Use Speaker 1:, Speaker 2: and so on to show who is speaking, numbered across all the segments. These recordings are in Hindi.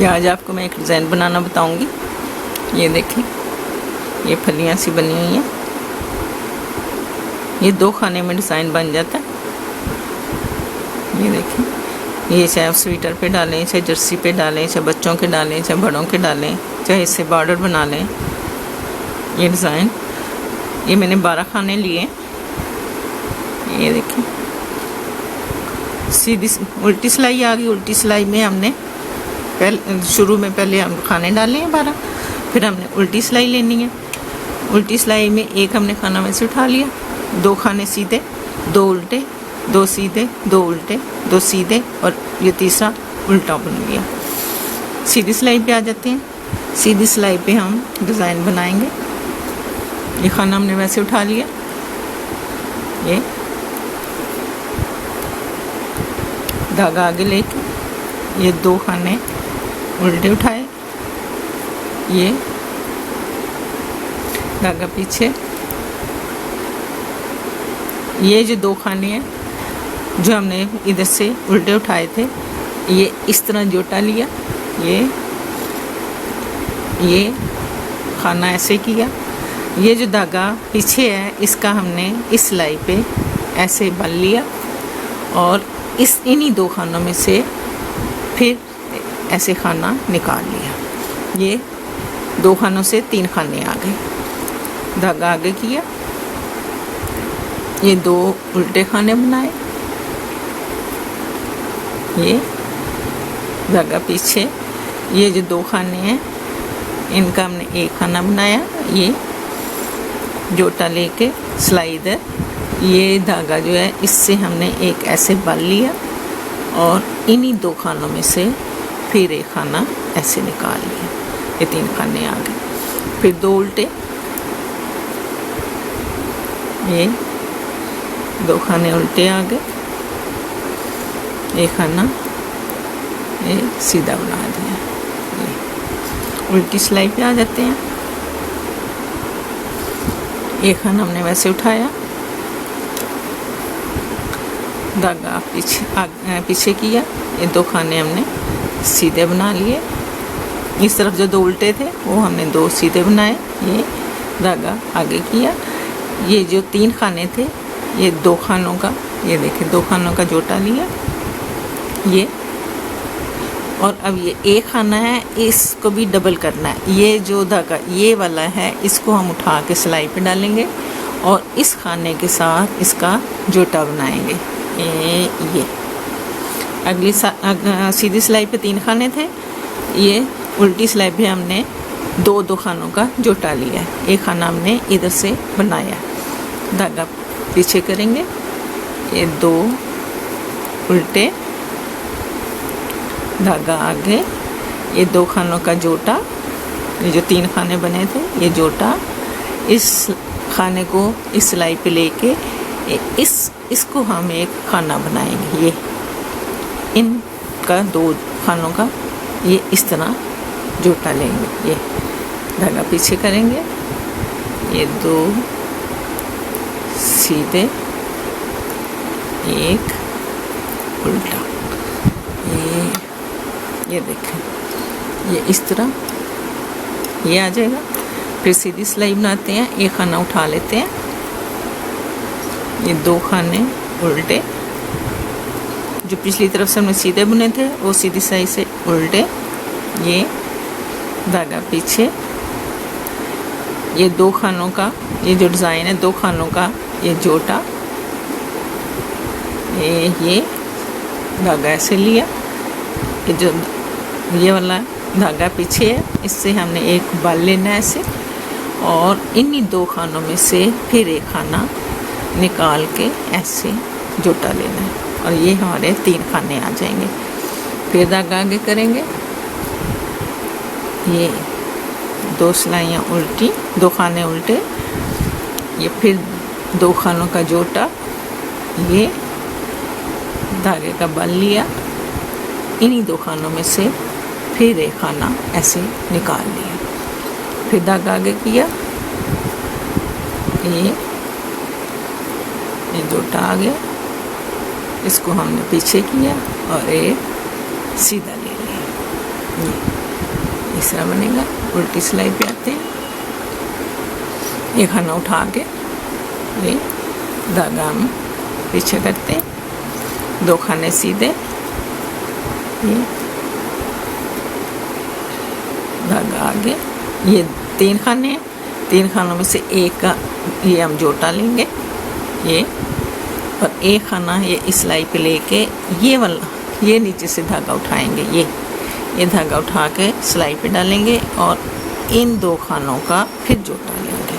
Speaker 1: ये आज आपको मैं एक डिज़ाइन बनाना बताऊंगी। ये देखें, ये फलियां सी बनी हुई हैं। ये 2 खाने में डिज़ाइन बन जाता है। ये देखें, ये चाहे आप स्वेटर पे डालें, चाहे जर्सी पे डालें, चाहे बच्चों के डालें, चाहे बड़ों के डालें, चाहे इससे बॉर्डर बना लें। ये डिज़ाइन, ये मैंने 12 खाने लिए। ये देखें, सीधी उल्टी सिलाई आ गई। उल्टी सिलाई में हमने शुरू में पहले हम खाने डाले हैं 12, फिर हमने उल्टी सिलाई लेनी है। उल्टी सिलाई में एक हमने खाना में से उठा लिया, 2 खाने सीधे, 2 उल्टे, 2 सीधे, 2 उल्टे, 2 सीधे, और ये तीसरा उल्टा बन गया। सीधी सिलाई पे आ जाते हैं। सीधी सिलाई पे हम डिज़ाइन बनाएंगे। ये खाना हमने वैसे उठा लिया, ये धागा आगे लेके ये 2 खाने उल्टे उठाए, ये धागा पीछे, ये जो 2 खाने हैं जो हमने इधर से उल्टे उठाए थे, ये इस तरह जोटा लिया। ये खाना ऐसे किया। ये जो धागा पीछे है इसका हमने इस सिलाई पे ऐसे बन लिया, और इन्हीं 2 खानों में से फिर ऐसे खाना निकाल लिया। ये 2 खानों से 3 खाने आ गए। धागा आगे किया, ये 2 उल्टे खाने बनाए, ये धागा पीछे, ये जो 2 खाने हैं इनका हमने एक खाना बनाया। ये जोटा लेके सिलाई इधर, ये धागा जो है इससे हमने एक ऐसे बल लिया, और इन्हीं 2 खानों में से फिर एक खाना ऐसे निकाल लिया। ये 3 खाने आ गए। फिर 2 उल्टे, ये 2 खाने उल्टे आ गए, एक खाना ये सीधा बना दिया। ये उल्टी सिलाई पे आ जाते हैं। एक खाना हमने वैसे उठाया, धागा पीछे किया, ये 2 खाने हमने सीधे बना लिए। इस तरफ जो 2 उल्टे थे वो हमने 2 सीधे बनाए। ये धागा आगे किया, ये जो 3 खाने थे ये 2 खानों का, ये देखें 2 खानों का जोटा लिया। ये और अब ये एक खाना है, इसको भी डबल करना है। ये जो धागा ये वाला है इसको हम उठा के सिलाई पे डालेंगे, और इस खाने के साथ इसका जोटा बनाएंगे। ये अगली सीधी सिलाई पे 3 खाने थे, ये उल्टी सिलाई पे हमने 2 खानों का जोटा लिया है। एक खाना हमने इधर से बनाया, धागा पीछे करेंगे, ये 2 उल्टे, धागा आगे, ये 2 खानों का जोटा, ये जो 3 खाने बने थे ये जोटा, इस खाने को इस सिलाई पे लेके इसको हम एक खाना बनाएंगे। ये इनका 2 खानों का ये इस तरह जोटा लेंगे। ये धागा पीछे करेंगे, ये 2 सीधे, एक उल्टा, ये देखें, ये इस तरह ये आ जाएगा। फिर सीधी सिलाई बनाते हैं, एक खाना उठा लेते हैं, ये 2 खाने उल्टे, जो पिछली तरफ से हमने सीधे बुने थे वो सीधी सिलाई से उल्टे, ये धागा पीछे, ये 2 खानों का ये जो डिज़ाइन है 2 खानों का ये जोटा, ये धागा ऐसे लिया, कि जो ये वाला धागा पीछे है इससे हमने एक बल लेना है ऐसे, और इन्हीं 2 खानों में से फिर एक खाना निकाल के ऐसे जोटा लेना है, और ये हमारे 3 खाने आ जाएंगे। फिर धागा आगे करेंगे, ये 2 सिलाइयाँ उल्टी, 2 खाने उल्टे, ये फिर 2 खानों का जोटा, ये धागे का बल लिया, इन्हीं 2 खानों में से फिर एक खाना ऐसे निकाल लिया। फिर धागा आगे किया, ये जोटा आ गया, इसको हमने पीछे किया और एक सीधा ले लिया। ये इस तरह बनेगा। उल्टी सिलाई पे आते हैं, ये खाना उठा के ये धागा हम पीछे करते हैं, 2 खाने सीधे, ये धागा आगे, ये 3 खाने हैं, 3 खानों में से एक का ये हम जोटा लेंगे, ये और एक खाना ये इस सिलाई पे लेके ये वाला ये नीचे से धागा उठाएंगे, ये धागा उठा के सिलाई पे डालेंगे और इन 2 खानों का फिर जोटा लेंगे।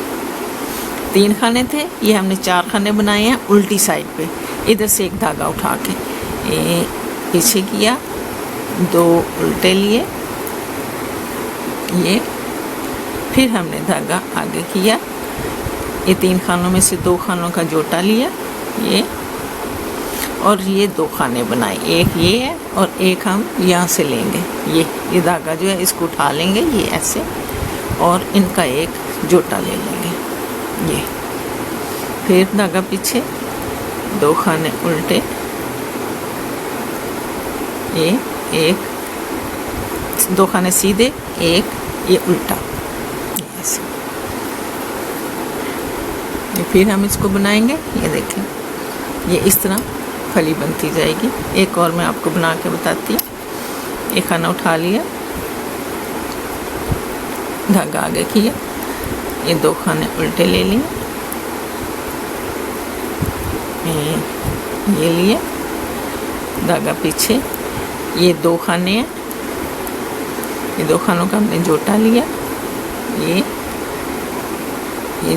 Speaker 1: 3 खाने थे, ये हमने 4 खाने बनाए हैं उल्टी साइड पे, इधर से एक धागा उठा के ये पीछे किया, 2 उल्टे लिए, ये फिर हमने धागा आगे किया, ये 3 खानों में से 2 खानों का जोटा लिया, ये और ये 2 खाने बनाए, एक ये है और एक हम यहाँ से लेंगे, ये धागा जो है इसको उठा लेंगे, ये ऐसे, और इनका एक जोटा ले लेंगे, ये फिर धागा पीछे, 2 खाने उल्टे, ये एक, 2 खाने सीधे, एक ये उल्टा, ऐसे। ये फिर हम इसको बनाएंगे, ये देखें, ये इस तरह फली बनती जाएगी। एक और मैं आपको बना के बताती हूँ। एक खाना उठा लिया, धागा आगे किया, ये 2 खाने उल्टे ले लिए, ये लिए, धागा पीछे, ये 2 खाने हैं, ये 2 खानों का हमने जोटा लिया, ये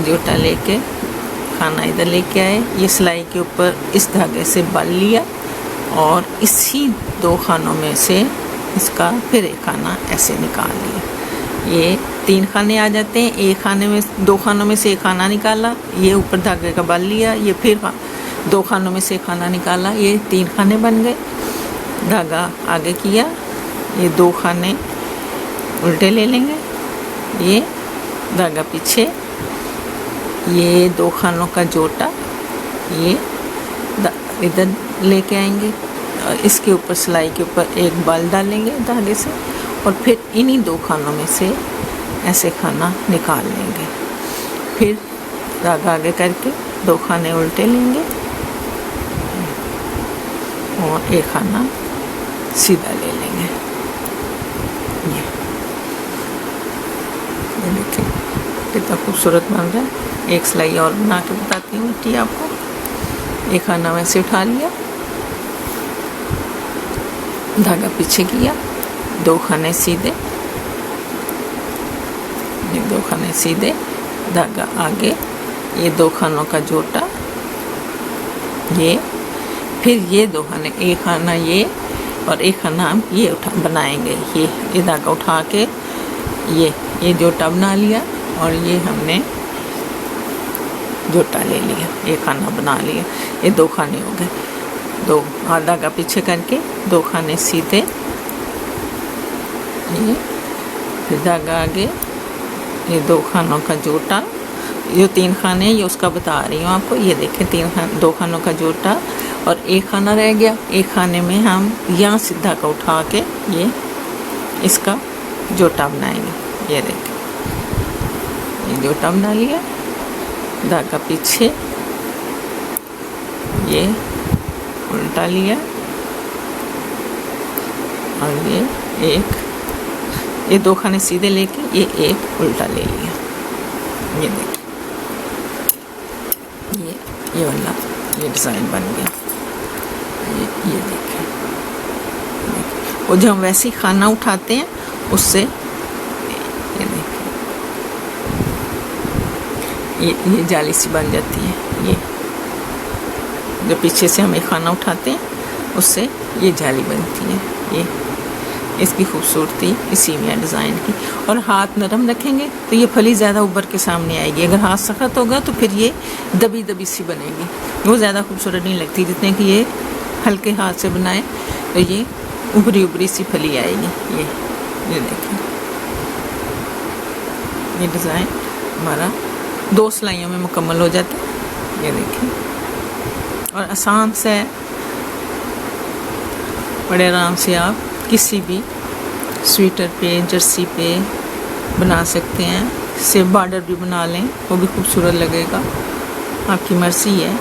Speaker 1: जोटा लेके खाना इधर लेके आए, ये सिलाई के ऊपर इस धागे से बल लिया और इसी 2 खानों में से इसका फिर एक खाना ऐसे निकाल लिया। ये 3 खाने आ जाते हैं, एक खाने में 2 खानों में से एक खाना निकाला, ये ऊपर धागे का बल लिया, ये फिर 2 खानों में से खाना निकाला, ये 3 खाने बन गए। धागा आगे किया, ये 2 खाने उल्टे ले लेंगे, ये धागा पीछे, ये 2 खानों का जोटा, ये इधर लेके आएंगे और इसके ऊपर सिलाई के ऊपर एक बल डालेंगे धागे से और फिर इन्हीं 2 खानों में से ऐसे खाना निकाल लेंगे। फिर धागा आगे करके 2 खाने उल्टे लेंगे और एक खाना सीधा ले लेंगे। ये देखिए कितना खूबसूरत बन रहा है। एक सिलाई और बना के बताती हूँ उल्टी आपको। एक खाना वैसे उठा लिया, धागा पीछे किया, 2 खाने सीधे, ये 2 खाने सीधे, धागा आगे, ये 2 खानों का जोटा, ये फिर ये 2 खाने, एक खाना ये और एक खाना हम ये बनाएंगे। ये धागा उठा के ये जोटा बना लिया और ये हमने जोटा ले लिया, ये खाना बना लिया। ये 2 खाने हो गए, 2 धागा पीछे करके 2 खाने सीधे, ये फिर धागा आगे, ये 2 खानों का जोटा, ये 3 खाने ये उसका बता रही हूँ आपको। ये देखें 2 खानों का जोटा और एक खाना रह गया। एक खाने में हम यहाँ से धागा उठा के ये इसका जोटा बनाएंगे। ये देखें, ये जोटा बना लिया, धागा पीछे, ये उल्टा लिया और ये 2 खाने सीधे लेके ये एक उल्टा ले लिया। ये देखिए, ये वाला ये डिज़ाइन बन गया। ये देखिए, और जो हम वैसे ही खाना उठाते हैं उससे ये देखिए ये जाली सी बन जाती है। ये जो पीछे से हम एक खाना उठाते हैं उससे ये जाली बनती है। ये इसकी खूबसूरती इसी में डिज़ाइन की। और हाथ नरम रखेंगे तो ये फली ज़्यादा उभर के सामने आएगी। अगर हाथ सख्त होगा तो फिर ये दबी दबी सी बनेगी, वो ज़्यादा खूबसूरत नहीं लगती। जितने कि ये हल्के हाथ से बनाए तो ये उभरी उभरी सी फली आएगी। ये देखिए, ये डिज़ाइन हमारा 2 सिलाइयों में मुकम्मल हो जाता है। ये देखिए, और आसान से बड़े आराम से आप किसी भी स्वेटर पे, जर्सी पे बना सकते हैं। इससे बॉर्डर भी बना लें, वो भी खूबसूरत लगेगा, आपकी मर्जी है।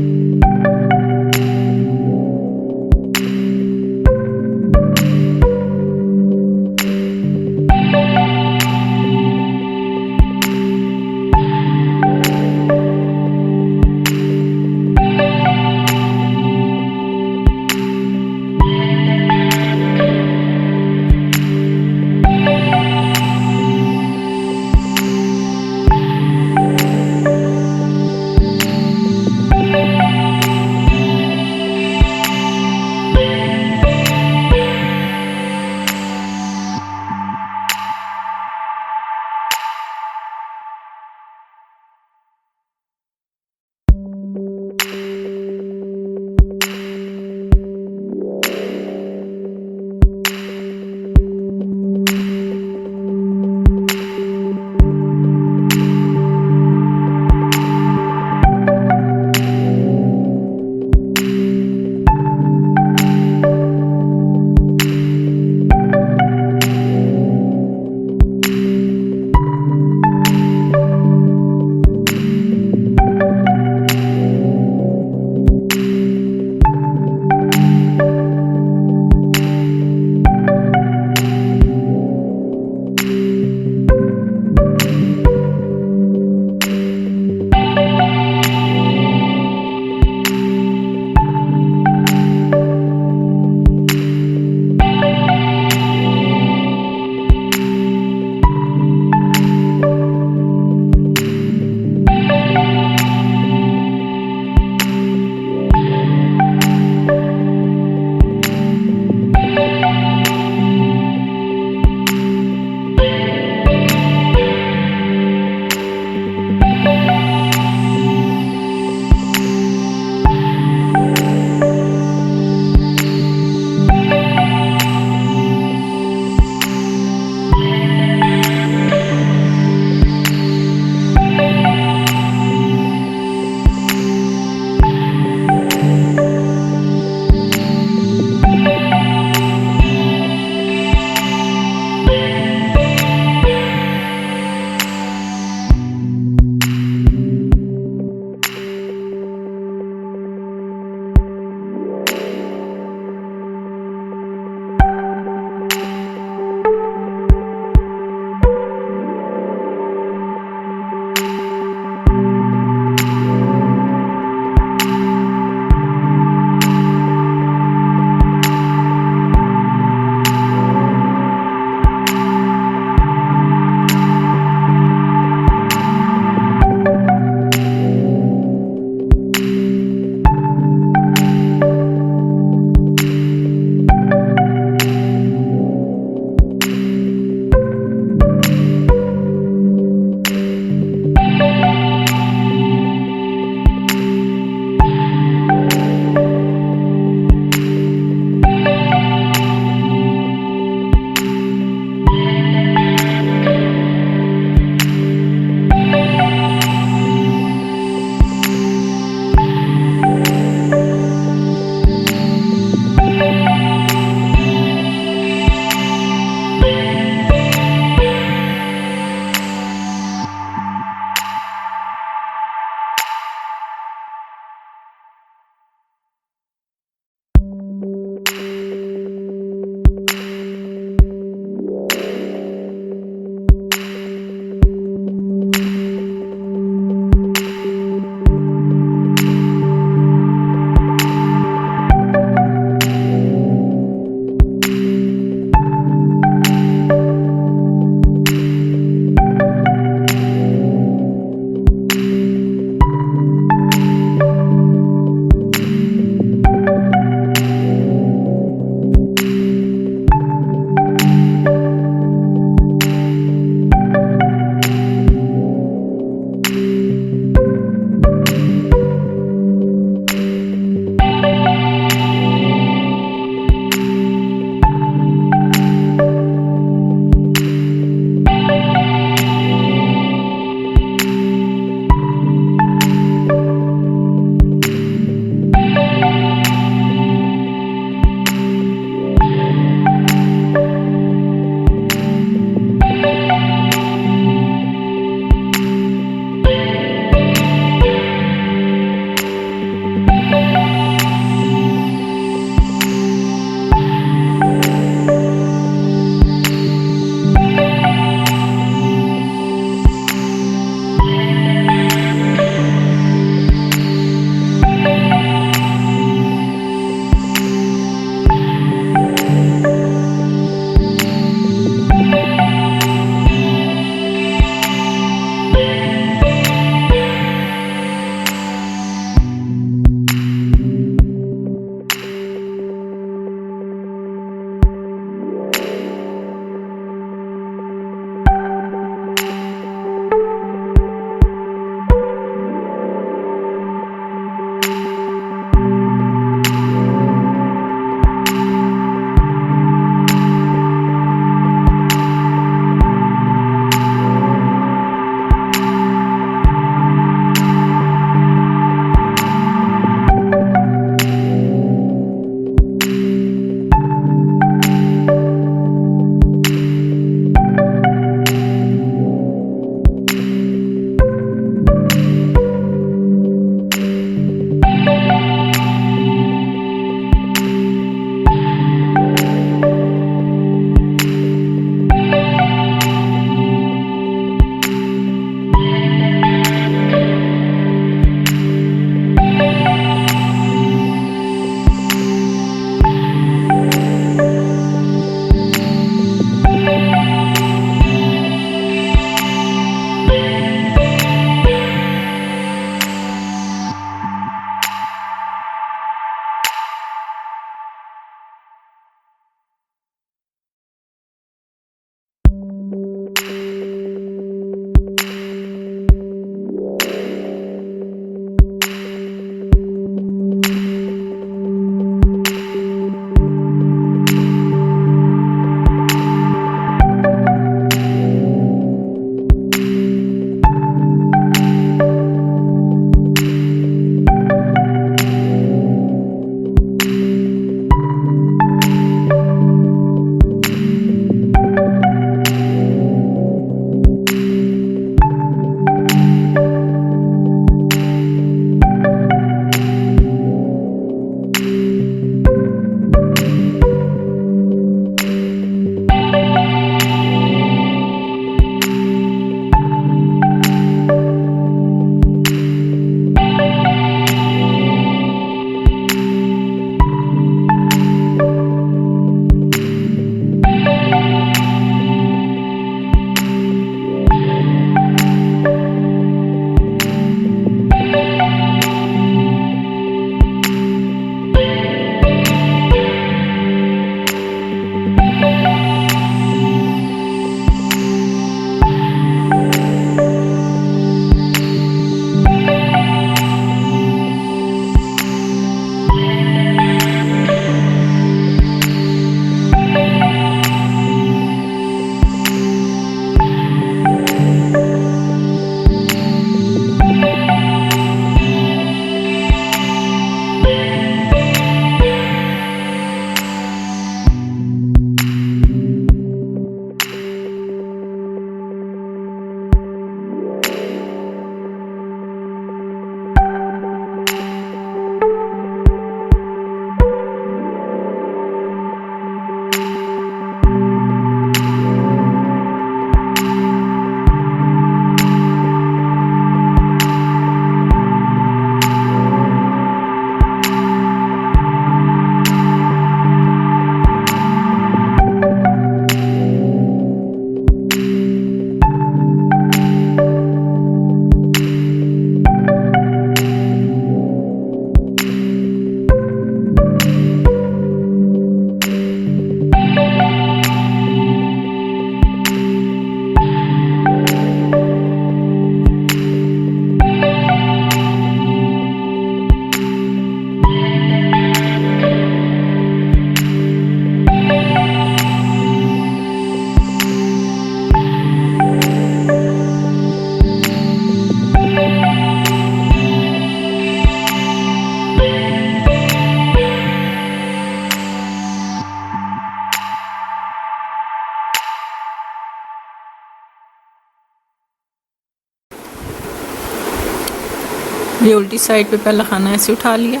Speaker 1: ये उल्टी साइड पे पहला खाना ऐसे उठा लिया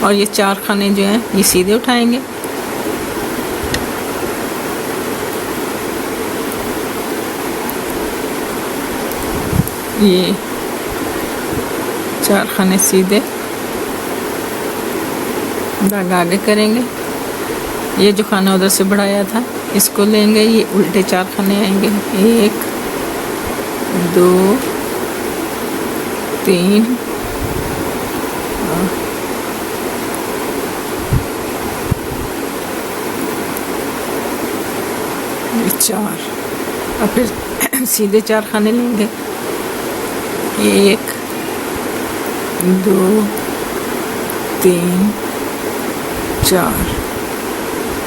Speaker 1: और ये 4 खाने जो हैं ये सीधे उठाएंगे। ये 4 खाने सीधे, धागा आगे करेंगे। ये जो खाना उधर से बढ़ाया था इसको लेंगे, ये उल्टे 4 खाने आएंगे। 1 2 3 4, और फिर सीधे 4 खाने लेंगे। 1 2 3 4,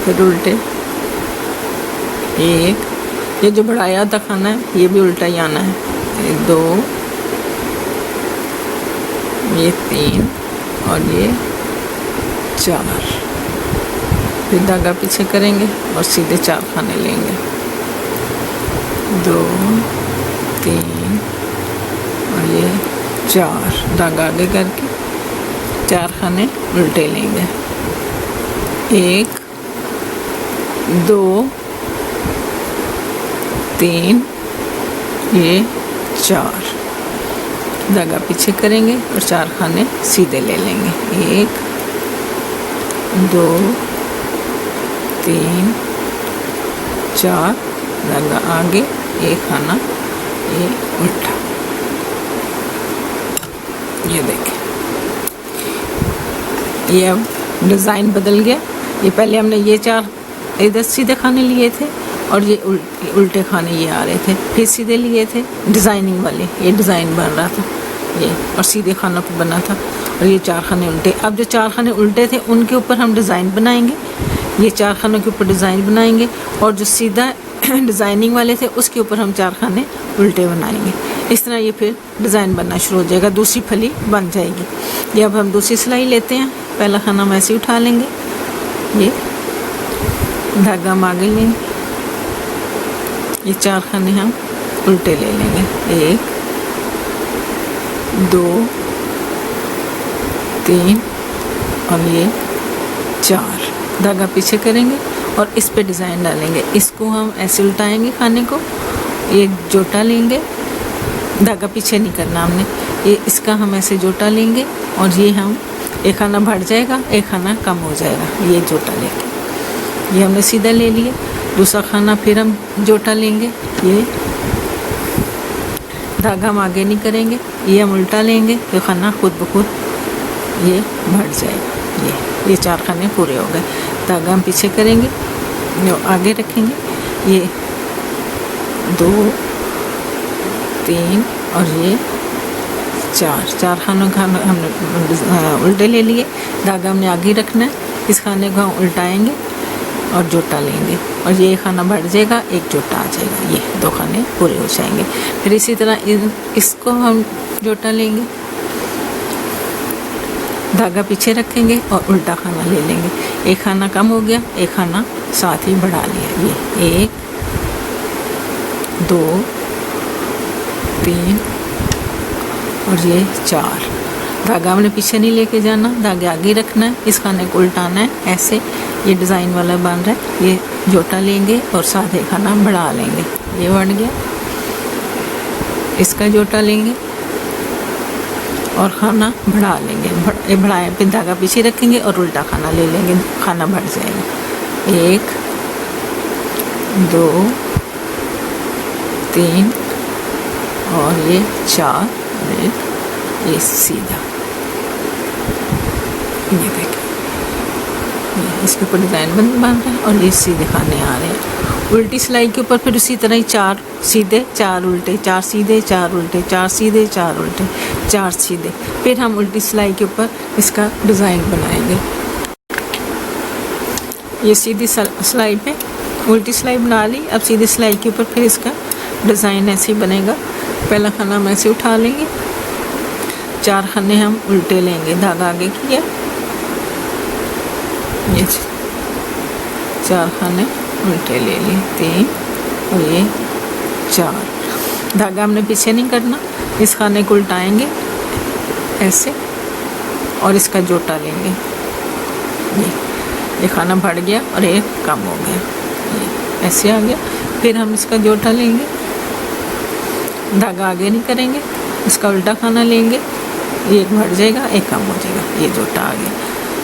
Speaker 1: फिर उल्टे 1, ये जो बढ़ाया था खाना है ये भी उल्टा ही आना है। 2, ये 3 और ये 4, फिर धागा पीछे करेंगे और सीधे 4 खाने लेंगे। 2 3 और ये 4, धागा आगे करके 4 खाने उल्टे लेंगे। 1 2 3 ये 4, धागा पीछे करेंगे और 4 खाने सीधे ले लेंगे। 1 2 3 4, धागा आगे, एक खाना ये उल्टा। ये देखें, ये अब डिज़ाइन बदल गया। ये पहले हमने ये 4 इधर सीधे खाने लिए थे और ये उल्टे खाने ये आ रहे थे, फिर सीधे लिए थे डिज़ाइनिंग वाले, ये डिज़ाइन बन रहा था ये, और सीधे खानों पे बना था। और ये 4 खाने उल्टे, अब जो 4 खाने उल्टे थे उनके ऊपर हम डिज़ाइन बनाएंगे। ये 4 खानों के ऊपर डिज़ाइन बनाएंगे और जो सीधा डिज़ाइनिंग वाले थे उसके ऊपर हम 4 खाने उल्टे बनाएंगे। इस तरह ये फिर डिज़ाइन बनना शुरू हो जाएगा, दूसरी फली बन जाएगी। ये अब हम दूसरी सिलाई लेते हैं। पहला खाना हम ऐसे उठा लेंगे, ये धागा हम आगे लेंगे, ये 4 खाने हम उल्टे ले लेंगे। 1 2 3 और ये 4, धागा पीछे करेंगे और इस पे डिज़ाइन डालेंगे। इसको हम ऐसे उल्टाएंगे खाने को, ये जोटा लेंगे, धागा पीछे नहीं करना हमने, ये इसका हम ऐसे जोटा लेंगे और ये हम एक खाना बढ़ जाएगा, एक खाना कम हो जाएगा। ये जोटा लेके ये हमने सीधा ले लिया। दूसरा खाना फिर हम जोटा लेंगे, ये धागा हम आगे नहीं करेंगे, ये हम उल्टा लेंगे, ये खाना खुद ब खुद ये बढ़ जाएगा। ये 4 खाने पूरे हो गए। धागा हम पीछे करेंगे, आगे रखेंगे, ये 2 3 और ये 4 खानों का हमने उल्टे ले लिए। धागा हमने आगे रखना है, इस खाने को हम उल्टाएंगे और जोटा लेंगे और ये खाना बढ़ जाएगा, एक जोटा आ जाएगा, ये 2 खाने पूरे हो जाएंगे। फिर इसी तरह इसको हम जोटा लेंगे, धागा पीछे रखेंगे और उल्टा खाना ले लेंगे। एक खाना कम हो गया, एक खाना साथ ही बढ़ा लिया। ये 1 2 3 और ये 4, धागा हमने पीछे नहीं लेके जाना, धागे आगे रखना है, इस खाने को उल्टाना है ऐसे। ये डिज़ाइन वाला बन रहा है, ये जोटा लेंगे और साथ एक खाना बढ़ा लेंगे, ये बन गया। इसका जोटा लेंगे और खाना बढ़ा लेंगे, बढ़ाए फिर धागा पीछे रखेंगे और उल्टा खाना ले लेंगे, खाना बढ़ जाएगा। 1 2 3 और ये 4, ये सीधा, ये देखिए इसके ऊपर डिज़ाइन बन रहा है और ये सीधे खाने आ रहे हैं। उल्टी सिलाई के ऊपर फिर उसी तरह ही 4 सीधे 4 उल्टे, 4 सीधे 4 उल्टे, 4 सीधे 4 उल्टे, 4 सीधे, फिर हम उल्टी सिलाई के ऊपर इसका डिज़ाइन बनाएंगे। ये सीधी सिलाई पे उल्टी सिलाई बना ली, अब सीधी सिलाई के ऊपर फिर इसका डिज़ाइन ऐसे ही बनेगा। पहला खाना हम ऐसे उठा लेंगे, 4 खाने हम उल्टे लेंगे, धागा आगे किया, ये 4 खाने उल्टे ले लिए, 3 और ये 4, धागा हमने पीछे नहीं करना, इस खाने को उल्टाएंगे, ऐसे, और इसका जोटा लेंगे। ये खाना बढ़ गया और एक कम हो गया, ये ऐसे आ गया। फिर हम इसका जोटा लेंगे, धागा आगे नहीं करेंगे, इसका उल्टा खाना लेंगे, एक बढ़ जाएगा एक कम हो जाएगा, ये जोटा आ गया।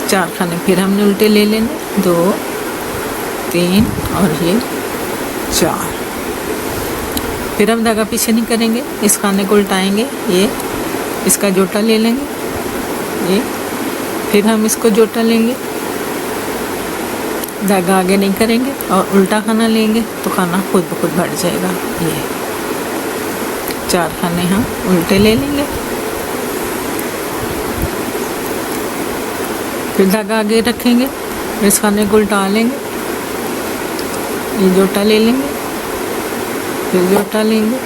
Speaker 1: 4 खाने फिर हमने उल्टे ले लेने, 2 3 और ये 4। फिर हम धागा पीछे नहीं करेंगे, इस खाने को उल्टाएंगे, ये इसका जोटा ले लेंगे, ये फिर हम इसको जोटा लेंगे, धागा आगे नहीं करेंगे और उल्टा खाना लेंगे तो खाना खुद ब खुद बढ़ जाएगा। ये 4 खाने हम उल्टे ले लेंगे, फिर धागा आगे रखेंगे, इस खाने को उल्टा लेंगे, ये जोटा ले लेंगे, फिर जोटा लेंगे,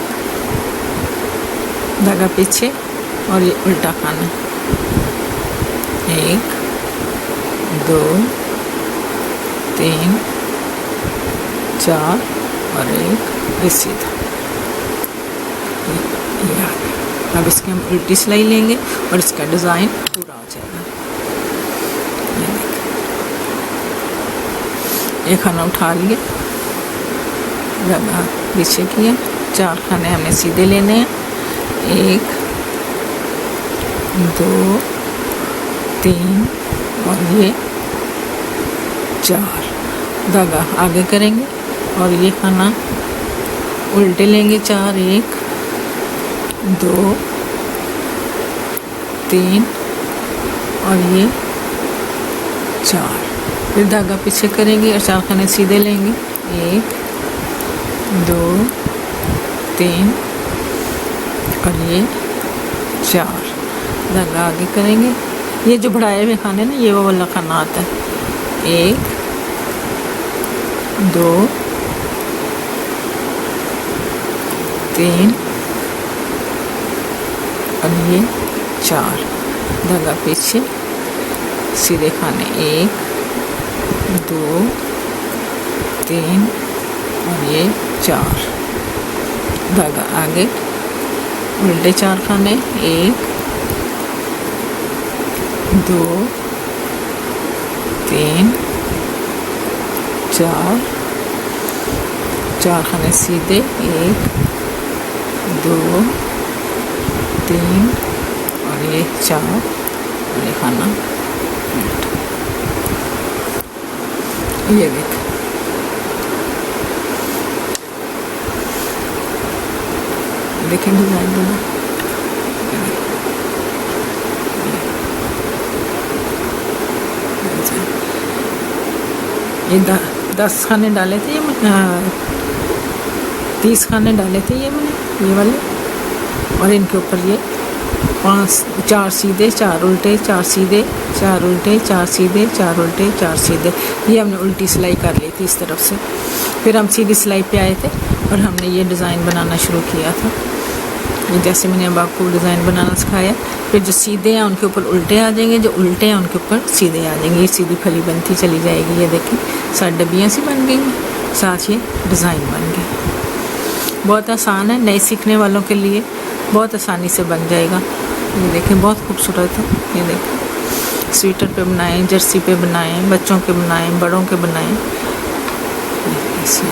Speaker 1: धागा पीछे और ये उल्टा खाना, 1 2 3 4 और एक सीधा, ये आ गया। अब इसके हम उल्टी सिलाई लेंगे और इसका डिज़ाइन पूरा हो जाएगा। ये खाना उठा लिए, धागा पीछे किया, 4 खाने हमने सीधे लेने हैं, 1 2 3 और ये 4। धागा आगे करेंगे और ये खाना उल्टे लेंगे, 4 1 2 3 और ये 4। फिर धागा पीछे करेंगे और 4 खाने सीधे लेंगे, 1 2 3 और ये 4। धागा आगे करेंगे, ये जो बढ़ाए हुए खाने ना, ये वो वाला खाना आता है, 1 2 3 और ये 4। धागा पीछे सीधे खाने, 1 2 3 और ये 4। धागा आगे उल्टे 4 खाने, 1 2 3 4। 4 खाने सीधे, 1 2 3 और ये 4 और ये खाना उल्टा। ये देख, देखें डिजाइन दोनों, ये 10 खाने डाले थे, ये 30 खाने डाले थे ये मैंने, ये वाले, और इनके ऊपर ये 4 सीधे 4 उल्टे 4 सीधे 4 उल्टे 4 सीधे 4 उल्टे 4 सीधे, ये हमने उल्टी सिलाई कर ली थी इस तरफ से। फिर हम सीधी सिलाई पे आए थे और हमने ये डिज़ाइन बनाना शुरू किया था, ये जैसे मैंने अब आपको डिज़ाइन बनाना सिखाया। फिर जो सीधे हैं उनके ऊपर उल्टे आ जाएंगे, जो उल्टे हैं उनके ऊपर सीधे आ जाएंगे, ये सीधी फली बनती चली जाएगी। ये देखें, 7 डब्बियाँ सी बन गई, साथ ये डिज़ाइन बन गई। बहुत आसान है, नए सीखने वालों के लिए बहुत आसानी से बन जाएगा। ये देखें, बहुत खूबसूरत है। ये देखें, स्वेटर पे बनाएं, जर्सी पे बनाएं, बच्चों के बनाएं, बड़ों के बनाएं, ऐसे